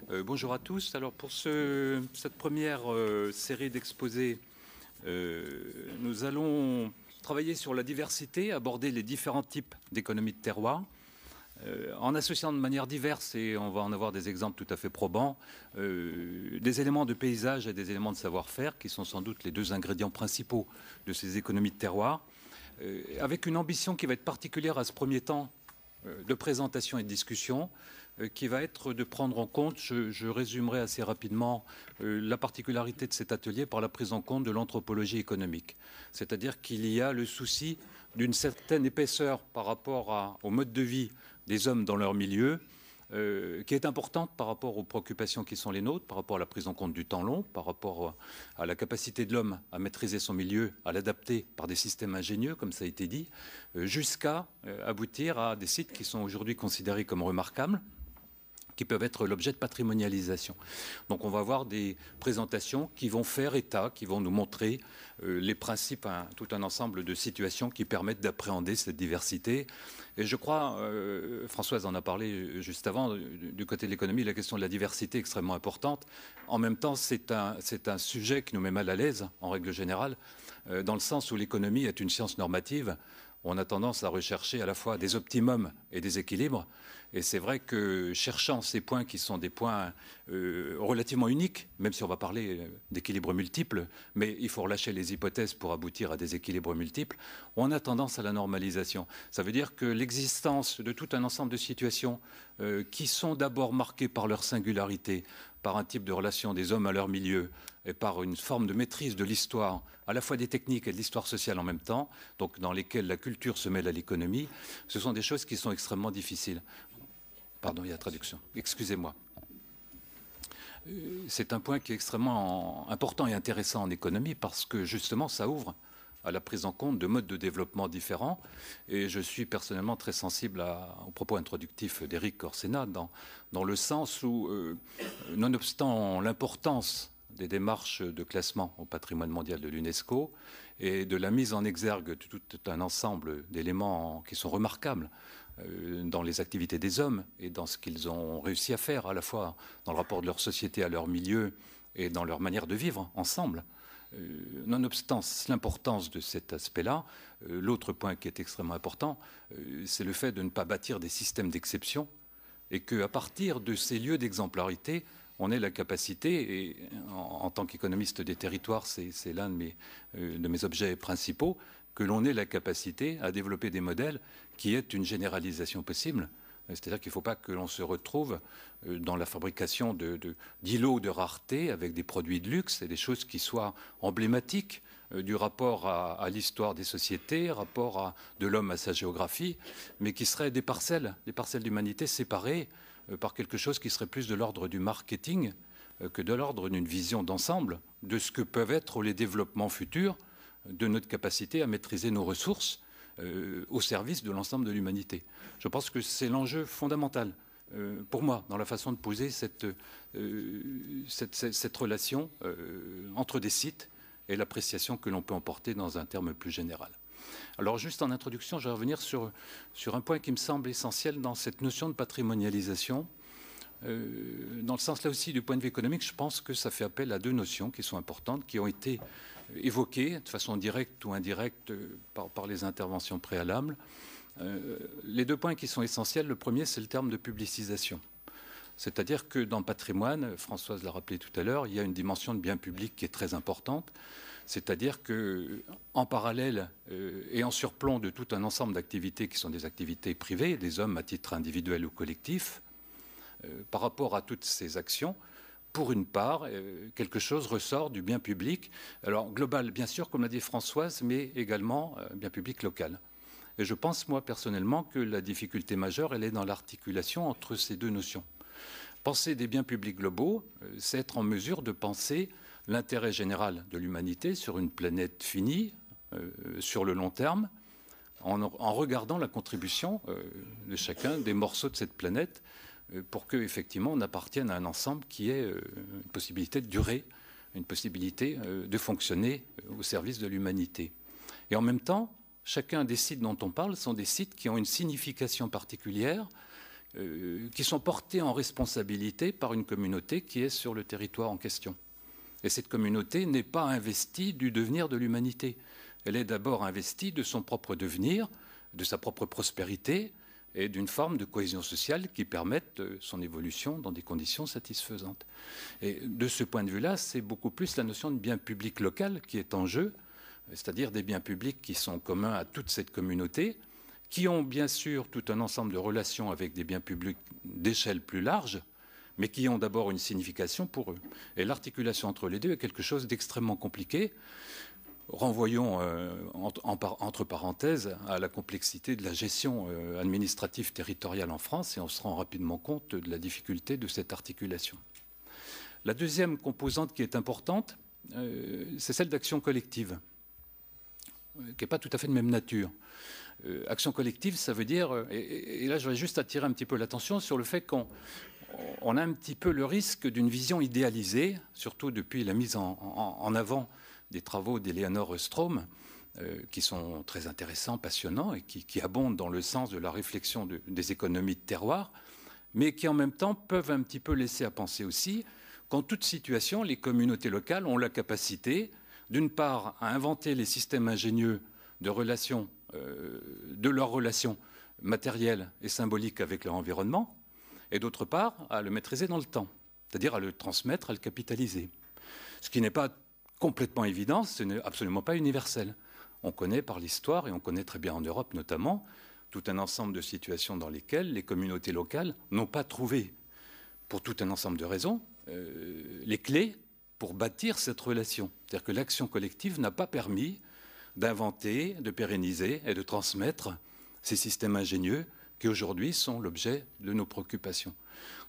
Bonjour à tous. Alors pour cette première série d'exposés, nous allons travailler sur la diversité, aborder les différents types d'économie de terroir, en associant de manière diverse, et on va en avoir des exemples tout à fait probants, des éléments de paysage et des éléments de savoir-faire, qui sont sans doute les deux ingrédients principaux de ces économies de terroir, avec une ambition qui va être particulière à ce premier temps de présentation et de discussion, qui va être de prendre en compte, je résumerai assez rapidement la particularité de cet atelier par la prise en compte de l'anthropologie économique. C'est-à-dire qu'il y a le souci d'une certaine épaisseur par rapport au mode de vie des hommes dans leur milieu, qui est importante par rapport aux préoccupations qui sont les nôtres, par rapport à la prise en compte du temps long, par rapport à la capacité de l'homme à maîtriser son milieu, à l'adapter par des systèmes ingénieux, comme ça a été dit, jusqu'à aboutir à des sites qui sont aujourd'hui considérés comme remarquables, qui peuvent être l'objet de patrimonialisation. Donc on va avoir des présentations qui vont faire état, qui vont nous montrer les principes, tout un ensemble de situations qui permettent d'appréhender cette diversité. Et je crois, Françoise en a parlé juste avant, du côté de l'économie, la question de la diversité est extrêmement importante. En même temps, c'est un sujet qui nous met mal à l'aise, en règle générale, dans le sens où l'économie est une science normative. On a tendance à rechercher à la fois des optimums et des équilibres. Et c'est vrai que cherchant ces points qui sont des points relativement uniques, même si on va parler d'équilibres multiples, mais il faut relâcher les hypothèses pour aboutir à des équilibres multiples, on a tendance à la normalisation. Ça veut dire que l'existence de tout un ensemble de situations qui sont d'abord marquées par leur singularité, par un type de relation des hommes à leur milieu et par une forme de maîtrise de l'histoire, à la fois des techniques et de l'histoire sociale en même temps, donc dans lesquelles la culture se mêle à l'économie, ce sont des choses qui sont extrêmement difficiles. Pardon, il y a traduction. Excusez-moi. C'est un point qui est extrêmement important et intéressant en économie parce que justement ça ouvre à la prise en compte de modes de développement différents. Et je suis personnellement très sensible aux propos introductifs d'Éric Orsena dans le sens où, nonobstant l'importance des démarches de classement au patrimoine mondial de l'UNESCO et de la mise en exergue de tout un ensemble d'éléments qui sont remarquables dans les activités des hommes et dans ce qu'ils ont réussi à faire, à la fois dans le rapport de leur société à leur milieu et dans leur manière de vivre ensemble. Nonobstant l'importance de cet aspect-là, l'autre point qui est extrêmement important, c'est le fait de ne pas bâtir des systèmes d'exception et qu'à partir de ces lieux d'exemplarité, on ait la capacité, et en tant qu'économiste des territoires, c'est l'un de mes objets principaux, que l'on ait la capacité à développer des modèles qui aient une généralisation possible. C'est-à-dire qu'il ne faut pas que l'on se retrouve dans la fabrication d'îlots de rareté avec des produits de luxe et des choses qui soient emblématiques du rapport à l'histoire des sociétés, rapport de l'homme à sa géographie, mais qui seraient des parcelles d'humanité séparées par quelque chose qui serait plus de l'ordre du marketing que de l'ordre d'une vision d'ensemble de ce que peuvent être les développements futurs de notre capacité à maîtriser nos ressources au service de l'ensemble de l'humanité. Je pense que c'est l'enjeu fondamental pour moi dans la façon de poser cette relation entre des sites et l'appréciation que l'on peut en porter dans un terme plus général. Alors juste en introduction, je vais revenir sur un point qui me semble essentiel dans cette notion de patrimonialisation. Dans le sens là aussi du point de vue économique, je pense que ça fait appel à deux notions qui sont importantes, qui ont été évoquées de façon directe ou indirecte par les interventions préalables. Les deux points qui sont essentiels, le premier c'est le terme de publicisation. C'est-à-dire que dans le patrimoine, Françoise l'a rappelé tout à l'heure, il y a une dimension de bien public qui est très importante. C'est-à-dire qu'en parallèle et en surplomb de tout un ensemble d'activités qui sont des activités privées, des hommes à titre individuel ou collectif, par rapport à toutes ces actions, pour une part, quelque chose ressort du bien public. Alors global, bien sûr, comme l'a dit Françoise, mais également bien public local. Et je pense, moi, personnellement, que la difficulté majeure, elle est dans l'articulation entre ces deux notions. Penser des biens publics globaux, c'est être en mesure de penser l'intérêt général de l'humanité sur une planète finie, sur le long terme, en regardant la contribution de chacun des morceaux de cette planète pour qu'effectivement on appartienne à un ensemble qui ait une possibilité de durer, une possibilité de fonctionner au service de l'humanité. Et en même temps, chacun des sites dont on parle sont des sites qui ont une signification particulière, qui sont portés en responsabilité par une communauté qui est sur le territoire en question. Et cette communauté n'est pas investie du devenir de l'humanité. Elle est d'abord investie de son propre devenir, de sa propre prospérité et d'une forme de cohésion sociale qui permette son évolution dans des conditions satisfaisantes. Et de ce point de vue-là, c'est beaucoup plus la notion de bien public local qui est en jeu, c'est-à-dire des biens publics qui sont communs à toute cette communauté, qui ont bien sûr tout un ensemble de relations avec des biens publics d'échelle plus large, mais qui ont d'abord une signification pour eux. Et l'articulation entre les deux est quelque chose d'extrêmement compliqué. Renvoyons entre parenthèses à la complexité de la gestion administrative territoriale en France et on se rend rapidement compte de la difficulté de cette articulation. La deuxième composante qui est importante, c'est celle d'action collective, qui n'est pas tout à fait de même nature. Action collective, ça veut dire, et là je vais juste attirer un petit peu l'attention sur le fait qu'on a un petit peu le risque d'une vision idéalisée, surtout depuis la mise en avant des travaux d'Eleanor Ostrom, qui sont très intéressants, passionnants, et qui abondent dans le sens de la réflexion des économies de terroir, mais qui en même temps peuvent un petit peu laisser à penser aussi qu'en toute situation, les communautés locales ont la capacité, d'une part, à inventer les systèmes ingénieux de relations, de leurs relations matérielles et symboliques avec leur environnement, et d'autre part, à le maîtriser dans le temps, c'est-à-dire à le transmettre, à le capitaliser. Ce qui n'est pas complètement évident, ce n'est absolument pas universel. On connaît par l'histoire, et on connaît très bien en Europe notamment, tout un ensemble de situations dans lesquelles les communautés locales n'ont pas trouvé, pour tout un ensemble de raisons, les clés pour bâtir cette relation. C'est-à-dire que l'action collective n'a pas permis d'inventer, de pérenniser et de transmettre ces systèmes ingénieux qui aujourd'hui sont l'objet de nos préoccupations.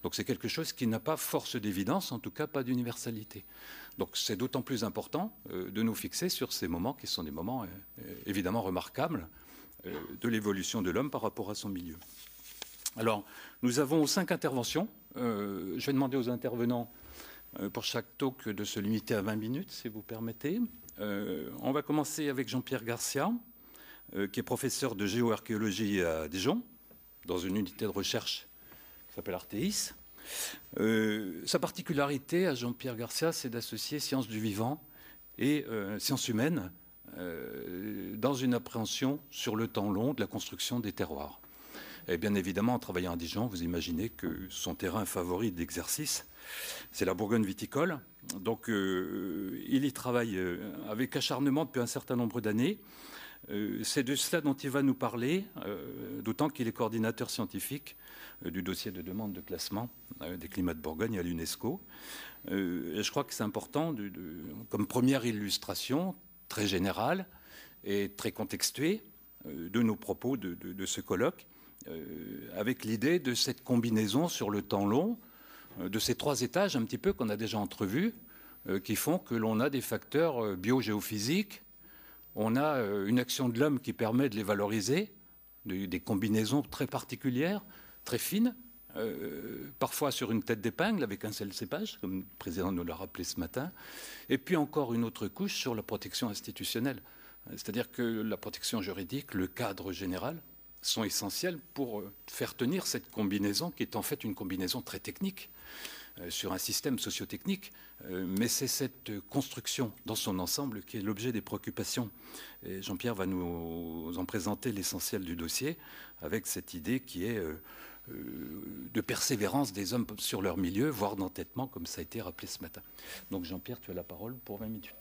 Donc c'est quelque chose qui n'a pas force d'évidence, en tout cas pas d'universalité. Donc c'est d'autant plus important de nous fixer sur ces moments qui sont des moments évidemment remarquables de l'évolution de l'homme par rapport à son milieu. Alors nous avons 5 interventions. Je vais demander aux intervenants pour chaque talk de se limiter à 20 minutes, si vous permettez. On va commencer avec Jean-Pierre Garcia, qui est professeur de géoarchéologie à Dijon, dans une unité de recherche qui s'appelle Artéis. Sa particularité à Jean-Pierre Garcia, c'est d'associer sciences du vivant et sciences humaines dans une appréhension sur le temps long de la construction des terroirs. Et bien évidemment, en travaillant à Dijon, vous imaginez que son terrain favori d'exercice, c'est la Bourgogne viticole. Donc il y travaille avec acharnement depuis un certain nombre d'années. C'est de cela dont il va nous parler, d'autant qu'il est coordinateur scientifique du dossier de demande de classement des climats de Bourgogne à l'UNESCO. Et je crois que c'est important, comme première illustration très générale et très contextuée de nos propos de ce colloque, avec l'idée de cette combinaison sur le temps long, de ces 3 étages un petit peu qu'on a déjà entrevus, qui font que l'on a des facteurs biogéophysiques, on a une action de l'homme qui permet de les valoriser, des combinaisons très particulières, très fines, parfois sur une tête d'épingle avec un seul cépage, comme le président nous l'a rappelé ce matin, et puis encore une autre couche sur la protection institutionnelle. C'est-à-dire que la protection juridique, le cadre général, sont essentiels pour faire tenir cette combinaison qui est en fait une combinaison très technique sur un système sociotechnique, mais c'est cette construction dans son ensemble qui est l'objet des préoccupations. Et Jean-Pierre va nous en présenter l'essentiel du dossier avec cette idée qui est de persévérance des hommes sur leur milieu, voire d'entêtement, comme ça a été rappelé ce matin. Donc Jean-Pierre, tu as la parole pour 20 minutes.